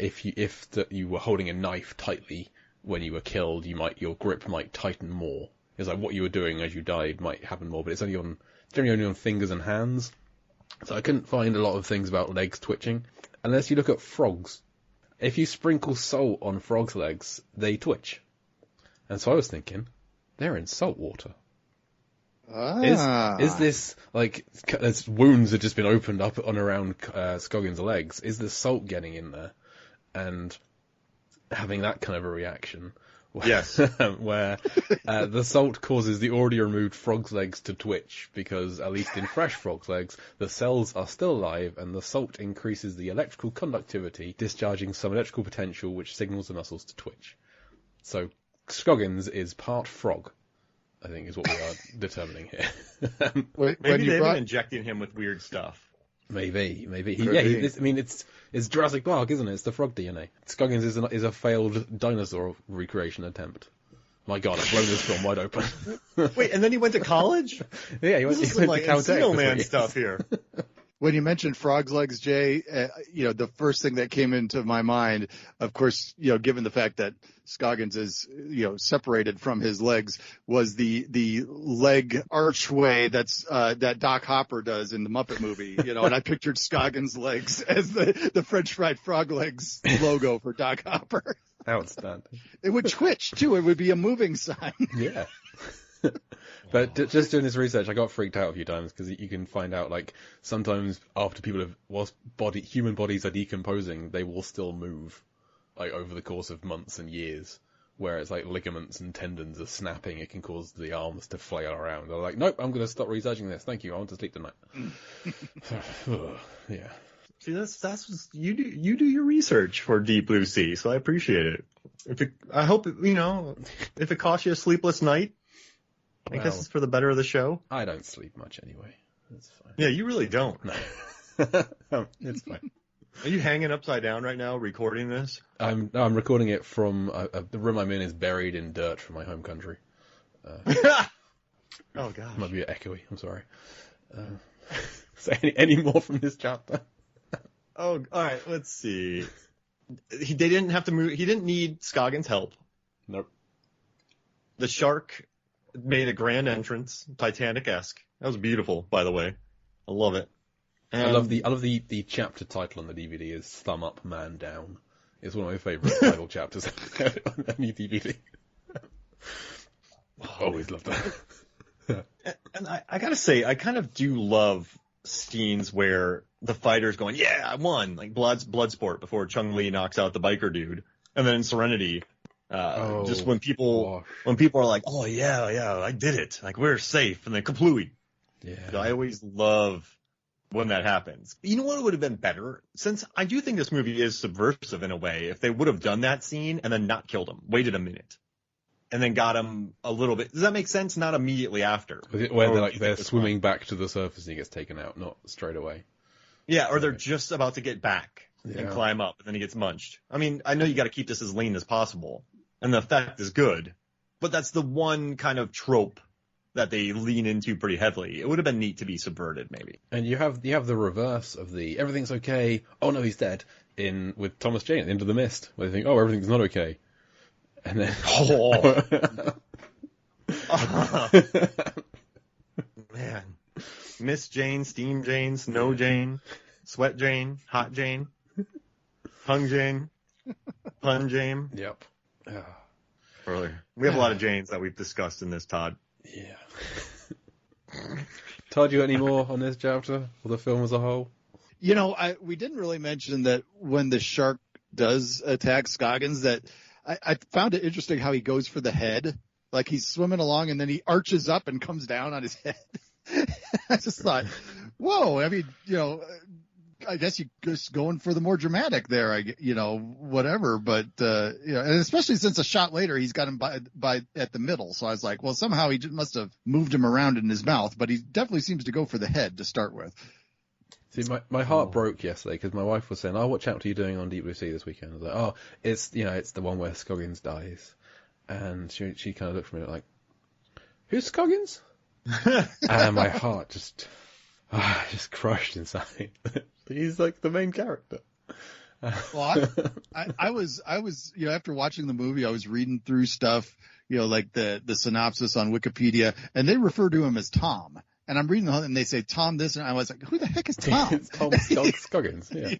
if you were holding a knife tightly when you were killed, your grip might tighten more. It's like what you were doing as you died might happen more, but it's generally only on fingers and hands. So I couldn't find a lot of things about legs twitching, unless you look at frogs. If you sprinkle salt on frogs' legs, they twitch. And so I was thinking, they're in salt water. Is this, like, as wounds had just been opened up on around Scoggins's legs, is the salt getting in there and having that kind of a reaction? Yes. Where the salt causes the already removed frog's legs to twitch, because, at least in fresh frog's legs, the cells are still alive, and the salt increases the electrical conductivity, discharging some electrical potential which signals the muscles to twitch. So, Scoggins is part frog, I think, is what we are determining here. Maybe they've been injecting him with weird stuff. Maybe. It's Jurassic Park, isn't it? It's the frog DNA. Scoggins is a failed dinosaur recreation attempt. My God, I've blown this film wide open. Wait, and then he went to college? Yeah, he went to Caltech. Man stuff here. When you mentioned frog's legs, Jay, the first thing that came into my mind, of course, given the fact that Scoggins is, separated from his legs, was the leg archway that Doc Hopper does in the Muppet movie, and I pictured Scoggins' legs as the French fried frog legs logo for Doc Hopper. Outstanding. It would twitch too. It would be a moving sign. Yeah. But just doing this research, I got freaked out a few times, because you can find out, like, sometimes after whilst human bodies are decomposing, they will still move, like, over the course of months and years, where it's like ligaments and tendons are snapping. It can cause the arms to flail around. They're like, nope, I'm going to stop researching this. Thank you. I want to sleep tonight. Yeah. See, that's you do your research for Deep Blue Sea, so I appreciate it. I hope if it costs you a sleepless night, I guess it's for the better of the show. I don't sleep much anyway. That's fine. Yeah, you really don't. No. It's fine. Are you hanging upside down right now recording this? I'm recording it from the room I'm in is buried in dirt from my home country. Oh gosh. Might be a bit echoey. I'm sorry. So any more from this chapter? Oh, all right. Let's see. They didn't have to move. He didn't need Scoggins' help. Nope. The shark made a grand entrance, Titanic-esque. That was beautiful, by the way. I love it. And I love the chapter title on the DVD is Thumb Up, Man Down. It's one of my favourite title chapters on any DVD. Always loved that. And I gotta say, I kind of do love scenes where the fighter's going, yeah, I won, like Bloodsport before Chung-Li knocks out the biker dude. And then in Serenity, just when people are like, oh yeah, I did it, like we're safe, and then kaplooey. Yeah. I always love when that happens. You know what would have been better? Since I do think this movie is subversive in a way, if they would have done that scene and then not killed him, waited a minute, and then got him a little bit. Does that make sense? Not immediately after. Where they're swimming back to the surface and he gets taken out, not straight away. Yeah, or they're just about to get back and climb up, and then he gets munched. I mean, I know you got to keep this as lean as possible, and the effect is good, but that's the one kind of trope that they lean into pretty heavily. It would have been neat to be subverted, maybe. And you have the reverse of the everything's okay, oh no, he's dead, with Thomas Jane at the end of The Mist, where they think, oh, everything's not okay. And then... Man. Miss Jane, Steam Jane, Snow Jane, Sweat Jane, Hot Jane, Hung Jane, Pun Jane. Yep. Earlier. We have a lot of Janes that we've discussed in this, Todd. Yeah. Todd, you got any more on this chapter, or the film as a whole? We didn't really mention that when the shark does attack Scoggins, that I found it interesting how he goes for the head. Like he's swimming along and then he arches up and comes down on his head. I just thought, whoa, I mean, I guess you're just going for the more dramatic there, whatever. But, and especially since a shot later, he's got him by at the middle. So I was like, well, somehow he just must have moved him around in his mouth, but he definitely seems to go for the head to start with. See, my heart broke yesterday because my wife was saying, oh, what chapter are you doing on Deep Blue Sea this weekend? I was like, oh, it's the one where Scoggins dies. And she kind of looked at me like, who's Scoggins? And my heart just crushed inside. He's like the main character. Well, I was, after watching the movie, I was reading through stuff, like the synopsis on Wikipedia, and they refer to him as Tom. And I'm reading and they say Tom this, and I was like, who the heck is Tom? It's Tom Scoggins, yeah.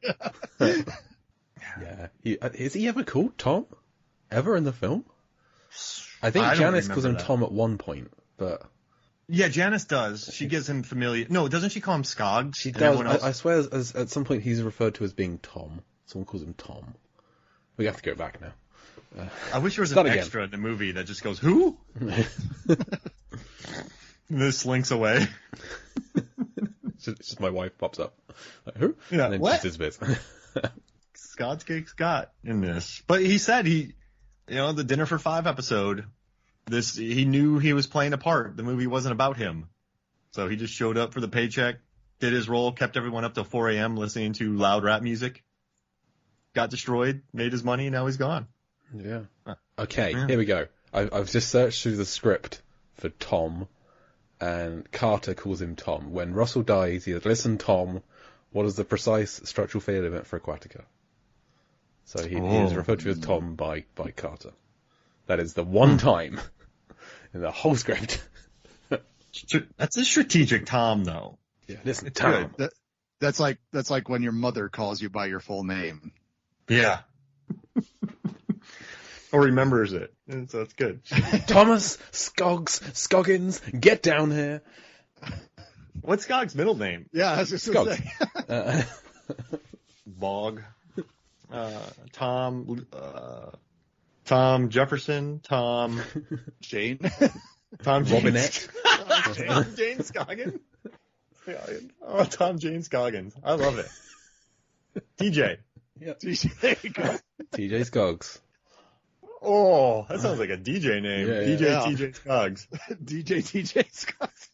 Yeah. Is he ever called Tom? Ever in the film? I think Janice calls him Tom at one point, but... Yeah, Janice does. She gives him familiar... No, doesn't she call him Scoggs? She does. I swear at some point he's referred to as being Tom. Someone calls him Tom. We have to go back now. I wish there was an extra in the movie that just goes, who? And this slinks away. It's just my wife pops up. Like, who? Yeah, and then what? His bit. Scott's Cake Scott in this. But he said the Dinner for Five episode, he knew he was playing a part. The movie wasn't about him. So he just showed up for the paycheck, did his role, kept everyone up till 4 a.m. listening to loud rap music, got destroyed, made his money, now he's gone. Yeah. Okay, Here we go. I've just searched through the script for Tom, and Carter calls him Tom. When Russell dies, he says, listen, Tom, what is the precise structural failure event for Aquatica? So he is referred to as Tom by Carter. That is the one time in the whole script. That's a strategic Tom, though. Yeah, listen, Tom. That's like when your mother calls you by your full name. Yeah. Or remembers it. So that's good. Thomas Scoggins, get down here. What's Scoggs' middle name? Yeah, I was just going to say. Bog. Tom Jefferson. Tom Jane. Tom Robinette. Jane Scoggins. Oh, Tom Jane Scoggins. I love it. TJ. Yeah. TJ. TJ Scoggs. Oh, that sounds like a DJ name. Yeah, DJ TJ Scoggs. DJ TJ Scoggs.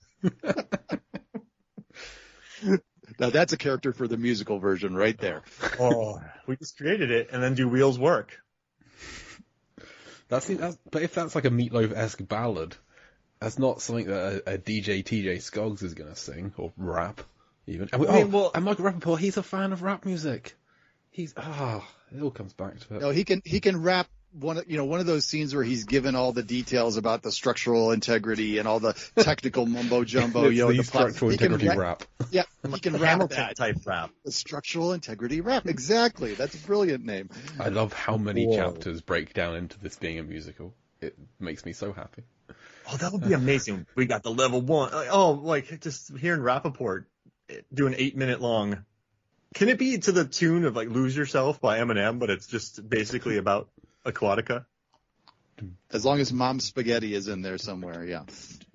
Now that's a character for the musical version right there. Oh, we just created it and then do Wheels work. But if that's like a Meatloaf-esque ballad, that's not something that a DJ TJ Scoggs is going to sing or rap even. And Michael Rappaport, he's a fan of rap music. It all comes back to it. No, he can rap one of those scenes where he's given all the details about the structural integrity and all the technical mumbo jumbo. The structural integrity rap. Yeah, he can rap that type rap. The structural integrity rap. Exactly. That's a brilliant name. I love how many chapters break down into this being a musical. It makes me so happy. Oh, that would be amazing. We got the level 1. Just hearing Rappaport do an 8-minute long. Can it be to the tune of like Lose Yourself by Eminem, but it's just basically about Aquatica? As long as Mom Spaghetti is in there somewhere, yeah.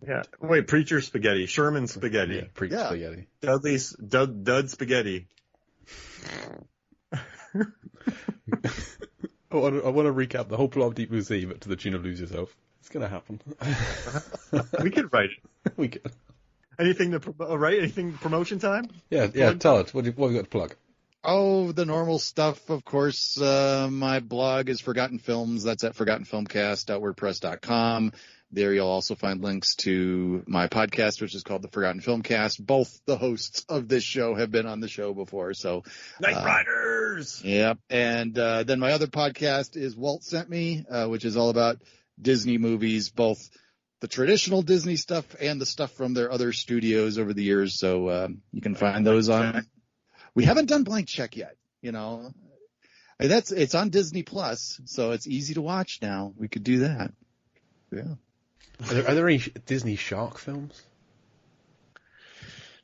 Yeah. Wait, Preacher Spaghetti, Sherman Spaghetti. Yeah, Preacher Spaghetti. Dudley's Dud Spaghetti. I want to recap the whole plot of Deep Blue Sea, but to the tune of Lose Yourself. It's going to happen. We could write it. We could. Anything to write? Anything promotion time? Yeah. Todd, what have you got to plug? Oh, the normal stuff, of course. My blog is Forgotten Films. That's at forgottenfilmcast.wordpress.com. There you'll also find links to my podcast, which is called The Forgotten Filmcast. Both the hosts of this show have been on the show before. So Night Riders! Yep. And then my other podcast is Walt Sent Me, which is all about Disney movies, both the traditional Disney stuff and the stuff from their other studios over the years. So you can find those on... We haven't done Blank Check yet, It's on Disney Plus, so it's easy to watch now. We could do that. Yeah. Are there any Disney shark films?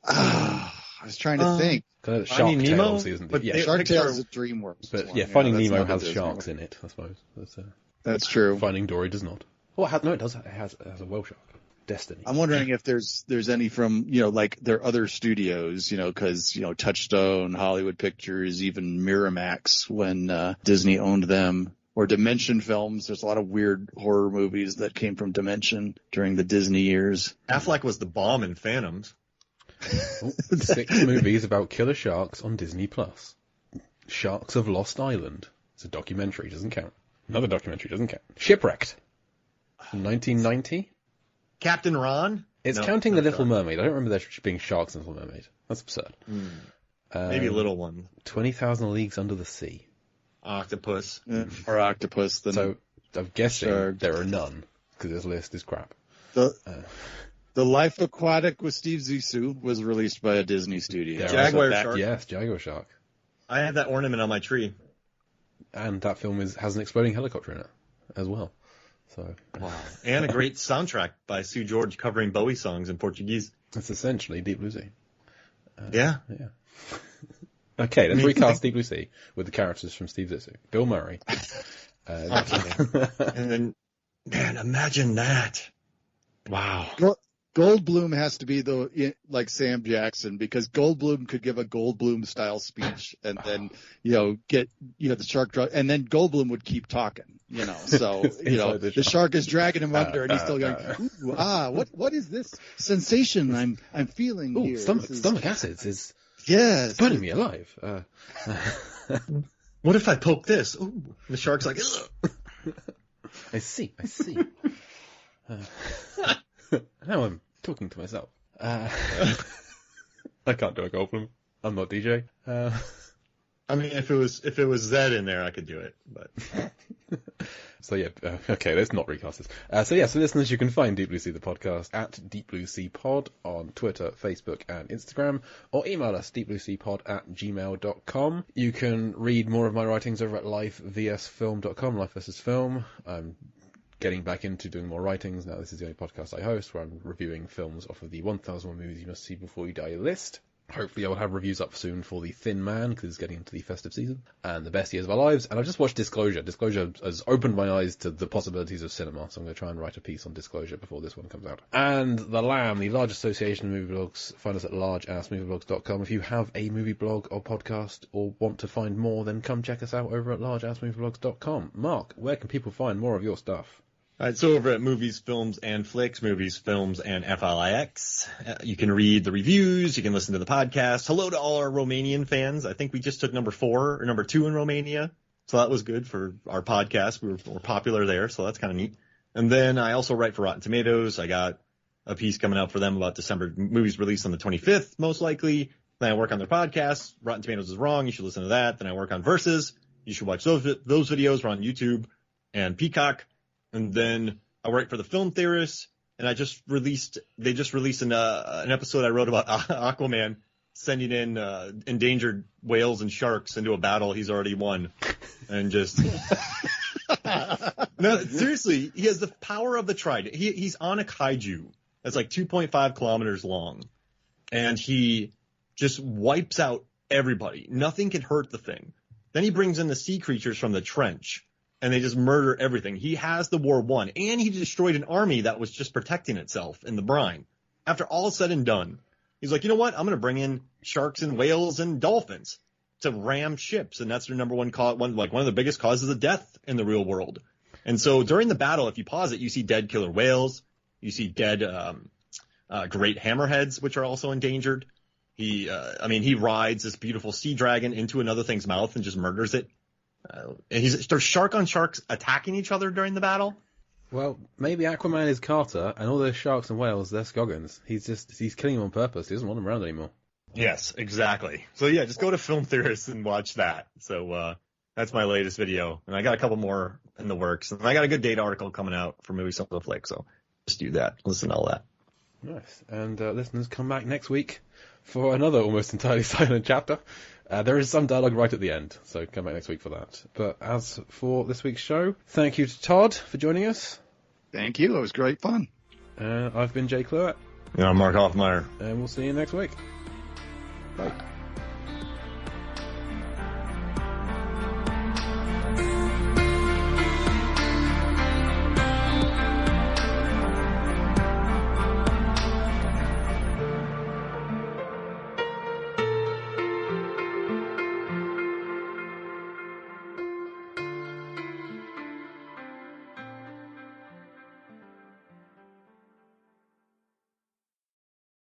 I was trying to think. Shark Tale obviously isn't it? Yeah, Shark Tale is a DreamWorks. But yeah, Finding Nemo has sharks in it, I suppose. That's true. Finding Dory does not. Well, it does. It has a whale shark. Destiny. I'm wondering if there's any from, like their other studios, because, Touchstone, Hollywood Pictures, even Miramax when Disney owned them, or Dimension Films. There's a lot of weird horror movies that came from Dimension during the Disney years. Affleck was the bomb in Phantoms. 6 movies about killer sharks on Disney Plus. Sharks of Lost Island. It's a documentary, doesn't count. Another documentary doesn't count. Shipwrecked. From 1990. Captain Ron? It's counting The Little Mermaid. I don't remember there being sharks in Little Mermaid. That's absurd. Maybe a little one. 20,000 Leagues Under the Sea. octopus. Or octopus than So I'm guessing shark. there are none, because this list is crap. The Life Aquatic with Steve Zissou was released by a Disney studio. There Jaguar are- shark. Yes, Jaguar shark. I have that ornament on my tree. And that film has an exploding helicopter in it as well. So Wow. And a great soundtrack by Sue George covering Bowie songs in Portuguese. it's essentially Deep Blue Sea. Yeah. Yeah. Okay, let's recast Deep Blue Sea with the characters from Steve Zissou. Bill Murray. And then, man, imagine that. Wow. Goldblum has to be like Sam Jackson, because Goldblum could give a Goldblum style speech and then, get, the shark drug, and then Goldblum would keep talking, so, the shark is dragging him under and he's still going, ooh, what is this sensation I'm feeling Ooh, here? stomach acids is burning me alive. What if I poke this? Ooh, the shark's like, ugh. I see. Now I'm talking to myself. I can't do a Goldblum. I'm not DJ. I mean, if it was Zed in there, I could do it, but. So yeah, okay, let's not recast this. So listeners, you can find Deep Blue Sea the podcast at Deep Blue Sea Pod on Twitter, Facebook, and Instagram, or email us deepblueseapod@gmail.com. You can read more of my writings over at lifevsfilm.com, Life vs Film. I'm getting back into doing more writings now. This is the only podcast I host where I'm reviewing films off of the 1001 movies you must see before you die list. Hopefully I will have reviews up soon for The Thin Man, because it's getting into the festive season, and The Best Years of Our Lives. And I've just watched Disclosure. Disclosure has opened my eyes to the possibilities of cinema, so I'm going to try and write a piece on Disclosure before this one comes out. And The Lamb, the large association of movie blogs. Find us at largeassmovieblogs.com. If you have a movie blog or podcast or want to find more, then come check us out over at largeassmovieblogs.com. Mark, where can people find more of your stuff? All right, so over at Movies, Films, and Flicks, Movies, Films, and FLIX, you can read the reviews, you can listen to the podcast. Hello to all our Romanian fans. I think we just took number 2 in Romania, so that was good for our podcast. We're popular there, so that's kind of neat. And then I also write for Rotten Tomatoes. I got a piece coming out for them about December movies released on the 25th, most likely. Then I work on their podcast. Rotten Tomatoes is wrong. You should listen to that. Then I work on Versus. You should watch those videos. We're on YouTube and Peacock. And then I write for the Film Theorists, and they just released an episode I wrote about Aquaman sending in endangered whales and sharks into a battle he's already won, and just no, seriously, he has the power of the trident. He's on a kaiju that's like 2.5 kilometers long, and he just wipes out everybody. Nothing can hurt the thing. Then he brings in the sea creatures from the trench, and they just murder everything. He has the war won, and he destroyed an army that was just protecting itself in the brine. After all is said and done, he's like, you know what? I'm going to bring in sharks and whales and dolphins to ram ships, and that's their number one cause, one of the biggest causes of death in the real world. And so during the battle, if you pause it, you see dead killer whales, you see dead great hammerheads, which are also endangered. He rides this beautiful sea dragon into another thing's mouth and just murders it. There's shark on sharks attacking each other during the battle. Well, maybe Aquaman is Carter, and all those sharks and whales, they're Scoggins. He's killing them on purpose. He doesn't want them around anymore. Yes, exactly. So yeah, just go to Film Theorists and watch that. So that's my latest video, and I got a couple more in the works, and I got a good data article coming out for Movie Something Flick. So just do that. Listen to all that. Nice. And listeners, come back next week for another almost entirely silent chapter. There is some dialogue right at the end, so come back next week for that. But as for this week's show, thank you to Todd for joining us. Thank you. It was great fun. I've been Jay Cluett. I'm Mark Hoffmeyer. And we'll see you next week. Bye.